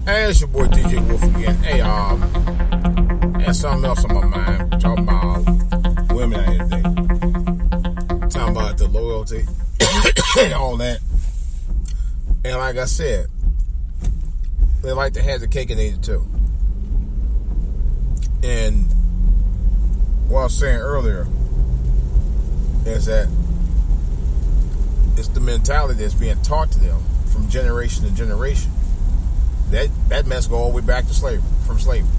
Hey, it's your boy DJ Wolf again. Hey, I had something else on my mind. Talking about women out here today. Talking about the loyalty and all that. And like I said, they like to have the cake and eat it too. And what I was saying earlier is that it's the mentality that's being taught to them from generation to generation. That mess go all the way back to slavery, from slavery.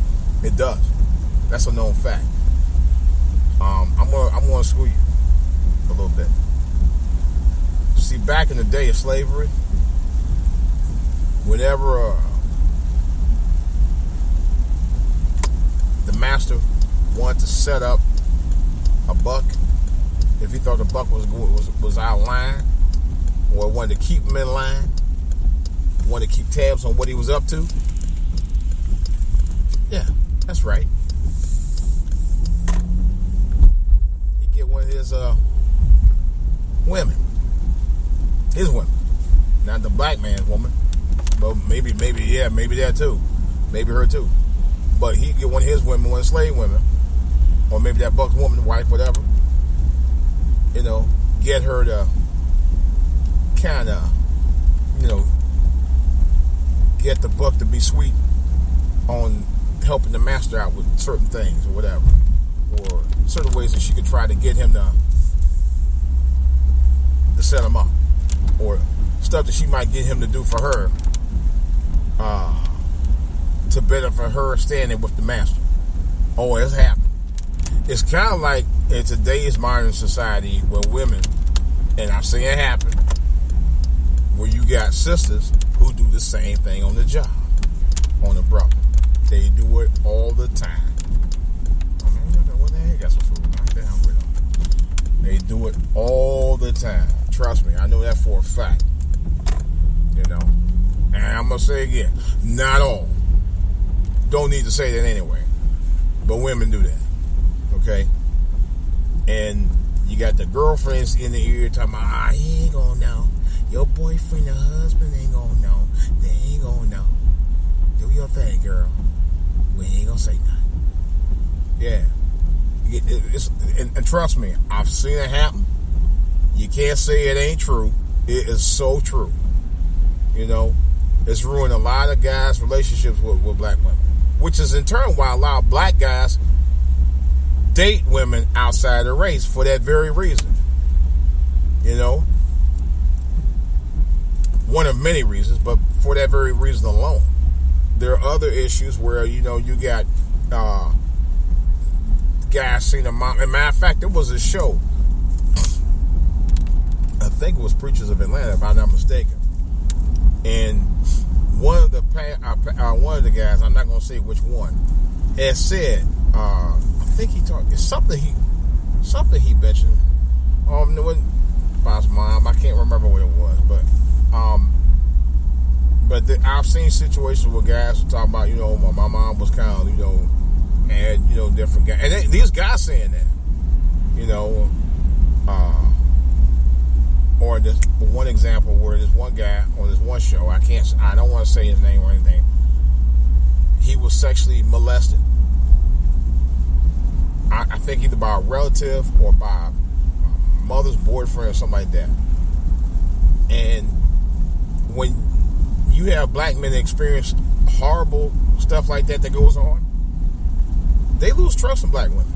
It does. That's a known fact. I'm gonna school you a little bit. See, back in the day of slavery, whenever the master wanted to set up a buck, if he thought the buck was out of line, or wanted to keep him in line, wanted to keep tabs on what he was up to. Yeah, that's right. He get one of his women. His women. Not the black man's woman. But maybe that too. Maybe her too. But he get one of his women, one of the slave women, or maybe that buck's woman, wife, whatever. You know, get her to kind of, get the buck to be sweet on helping the master out with certain things or whatever, or certain ways that she could try to get him to set him up, or stuff that she might get him to do for her to better for her standing with the master. Oh, it's happened. It's kind of like in today's modern society where women, and I've seen it happen, where you got sisters who do the same thing on the job, on a brother. They do it all the time. I mean, what the heck? Got some food right there. I'm with them. They do it all the time. Trust me, I know that for a fact. And I'm gonna say again, not all. Don't need to say that anyway, but women do that. Okay, and you got the girlfriends in the ear talking about, he ain't gonna know. Your boyfriend or husband ain't gonna know. They ain't gonna know. Do your thing, girl. We ain't gonna say nothing. Yeah. And trust me, I've seen it happen. You can't say it ain't true. It is so true. It's ruined a lot of guys' relationships with black women. Which is in turn why a lot of black guys date women outside the race for that very reason. One of many reasons, but for that very reason alone. There are other issues where, you got guys seeing a mom. As a matter of fact, there was a show, I think it was Preachers of Atlanta, if I'm not mistaken. And one of the guys, I'm not going to say which one, has said, I think he talked, it's something he mentioned. It wasn't about his mom. I can't remember what it was, but I've seen situations where guys are talking about, my mom was kind of, had, different guys. And these guys saying that, or this one example where this one guy on this one show, I don't want to say his name or anything, he was sexually molested. I think either by a relative or by a mother's boyfriend or something like that. And when you have black men that experience horrible stuff like that goes on, they lose trust in black women.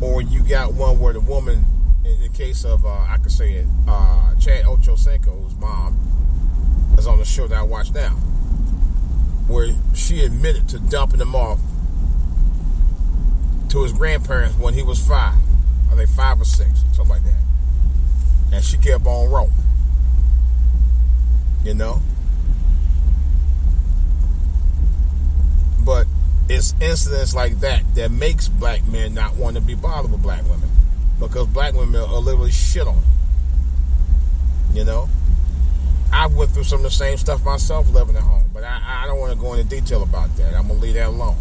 Or you got one where the woman, in the case of, I could say it, Chad Ochocinco's mom, is on the show that I watch now, where she admitted to dumping him off to his grandparents when he was 5. I think 5 or 6, something like that. And she kept on rolling. But it's incidents like that makes black men not want to be bothered with black women. Because black women are literally shit on them. I went through some of the same stuff myself living at home. But I don't want to go into detail about that. I'm going to leave that alone.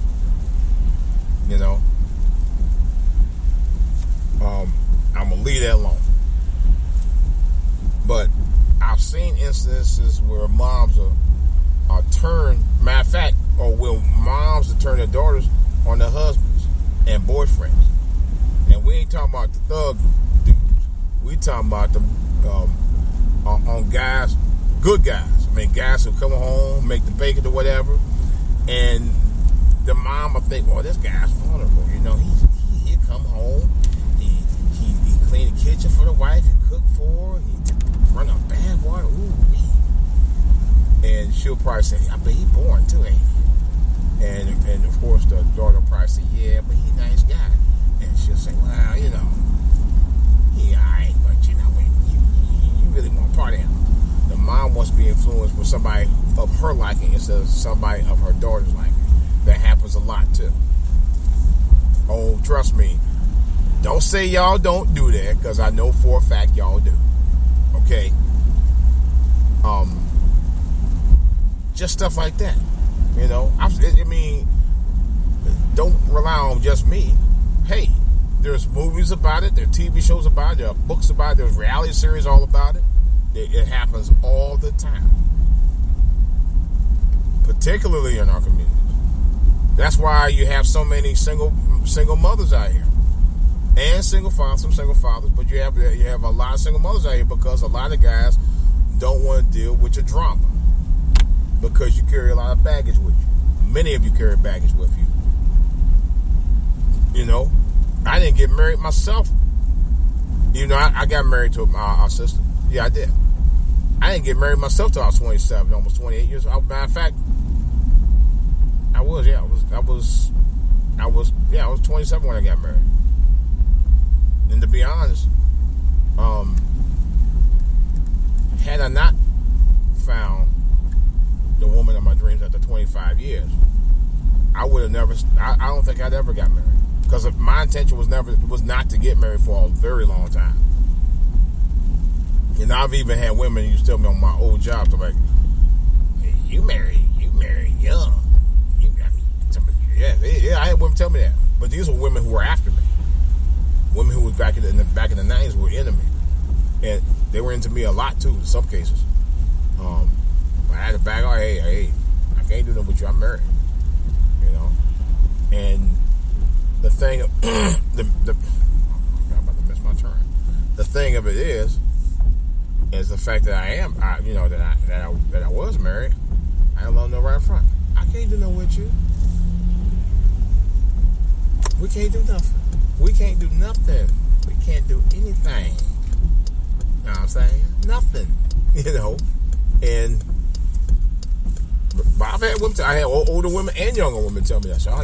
I'm going to leave that alone. But I've seen instances where moms are turn their daughters on their husbands and boyfriends. And we ain't talking about the thug dudes. We talking about them on guys, good guys. I mean, guys who come home, make the bacon or whatever, and the mom will think, "Oh, this guy's vulnerable. You know, he come home, he clean the kitchen for the wife, he cook for her, he run a bath water. Ooh, and she'll probably say, I bet he born too, ain't he? And of course the daughter will probably say, yeah, but he a nice guy. And she'll say, well, you know, he alright, but you know, you really want part of him. The mom wants to be influenced with somebody of her liking instead of somebody of her daughter's liking. That happens a lot too. Oh, trust me. Don't say y'all don't do that, because I know for a fact y'all do. Okay? Just stuff like that. You know? I mean, don't rely on just me. Hey, there's movies about it, there are TV shows about it, there are books about it, there's reality series all about it. It happens all the time. Particularly in our communities. That's why you have so many single mothers out here. And single fathers, some single fathers, but you have a lot of single mothers out here because a lot of guys don't want to deal with your drama because you carry a lot of baggage with you. Many of you carry baggage with you. You know, I didn't get married myself. You know, I got married to our sister. Yeah, I did. I didn't get married myself till I was 27, almost 28 years old. Matter of fact, I was 27 when I got married. And to be honest, had I not found the woman of my dreams after 25 years, I would have never. I don't think I'd ever got married, because my intention was not to get married for a very long time. And I've even had women who used to tell me on my old job, they're like, hey, "You married young." I had women tell me that, but these were women who were after me. Women who was back in the 90s were into me, and they were into me a lot too in some cases. I had to back out. Hey, I can't do nothing with you. I'm married, you know. And the thing, I'm about to miss my turn. The thing of it is the fact that I was married. I don't love no right in front. I can't do nothing with you. We can't do nothing. We can't do nothing. We can't do anything. You know what I'm saying? Nothing. You know? And but I've had women, I had older women and younger women tell me that. So,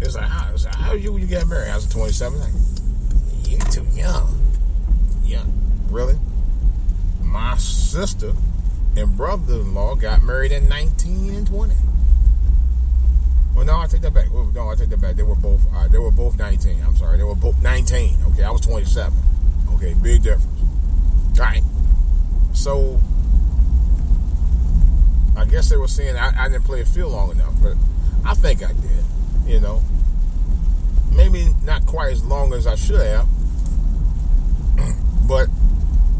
it's like, how you when you got married? I was 27. Like, you too young. Yeah. Really? My sister and brother-in-law got married at 19 and 20. Well, no, I take that back. They were both 19. I'm sorry. They were both 19. Okay, I was 27. Okay, big difference. All right. So, I guess they were saying I didn't play a field long enough, but I think I did. You know, maybe not quite as long as I should have, but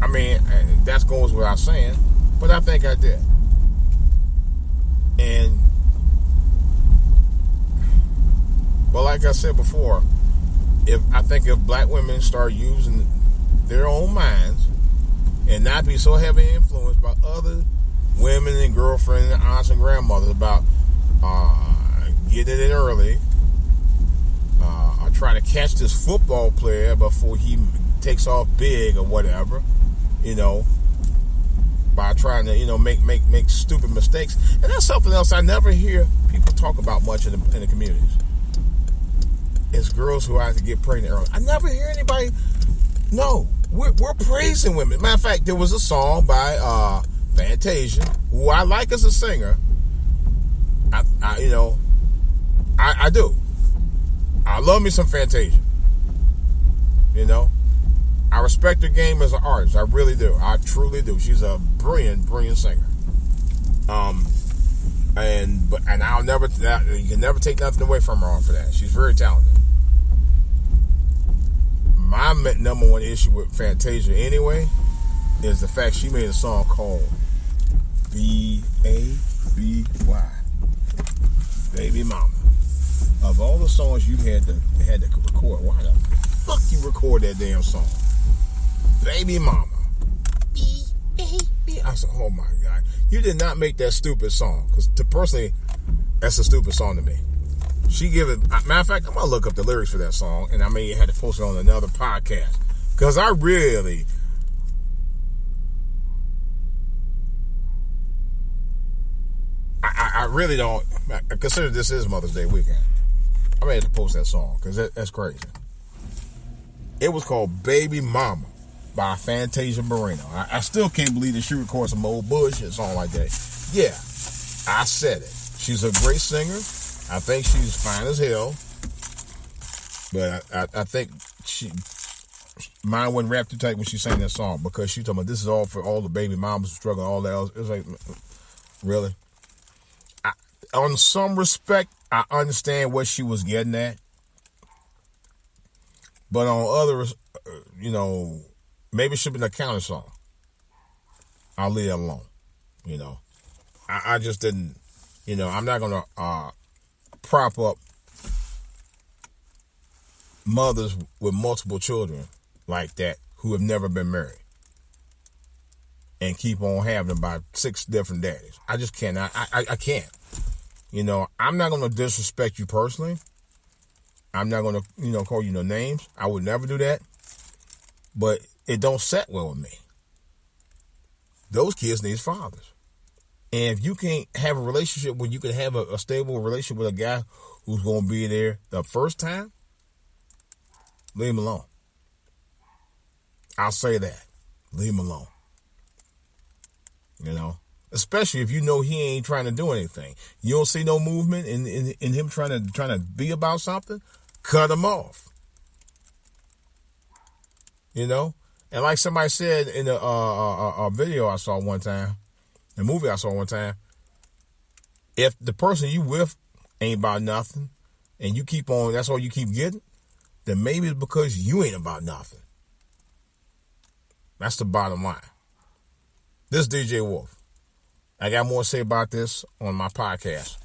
I mean that goes without saying. But I think I did, and. But like I said before, if black women start using their own minds and not be so heavily influenced by other women and girlfriends and aunts and grandmothers about getting it in early, or try to catch this football player before he takes off big or whatever, you know, by trying to, you know, make stupid mistakes. And that's something else I never hear people talk about much in the communities. It's girls who have to get pregnant early. I never hear anybody. No, we're praising women. Matter of fact, there was a song by Fantasia, who I like as a singer. I do. I love me some Fantasia. You know, I respect her game as an artist. I really do. I truly do. She's a brilliant singer. And I'll never. You can never take nothing away from her for that. She's very talented. My number one issue with Fantasia anyway is the fact she made a song called B-A-B-Y, Baby Mama. the songs you had to record. Why the fuck you record that damn song? Baby Mama. I said, oh my God. You did not make that stupid song. Because personally, that's a stupid song to me. She give it, matter of fact, I'm going to look up the lyrics for that song. And I may have to post it on another podcast. Because I really don't. I consider this is Mother's Day weekend. I may have to post that song because that's crazy. It was called Baby Mama by Fantasia Barrino. I still can't believe that she recorded some old bullshit song like that. Yeah, I said it. She's a great singer. I think she's fine as hell. But I think mine wasn't rap too tight when she sang that song because she talking about this is all for all the baby mamas struggling, all that else. It's like, really? On some respect, I understand what she was getting at. But on others, maybe it should be an accounting song. I'll leave that alone. I just didn't, I'm not going to prop up mothers with multiple children like that who have never been married and keep on having about 6 different daddies. I just cannot. I can't. I'm not going to disrespect you personally. I'm not going to, call you no names. I would never do that. But it don't set well with me. Those kids need fathers. And if you can't have a relationship where you can have a stable relationship with a guy who's going to be there the first time, leave him alone. I'll say that. Leave him alone. Especially if you know he ain't trying to do anything. You don't see no movement in him trying to be about something, cut him off. And like somebody said in a video I saw one time, a movie I saw one time, if the person you with ain't about nothing and you keep on, that's all you keep getting, then maybe it's because you ain't about nothing. That's the bottom line. This DJ Wolf. I got more to say about this on my podcast.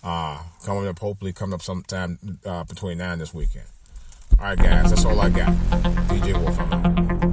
Hopefully coming up sometime between now and this weekend. All right, guys, that's all I got. DJ Wolf.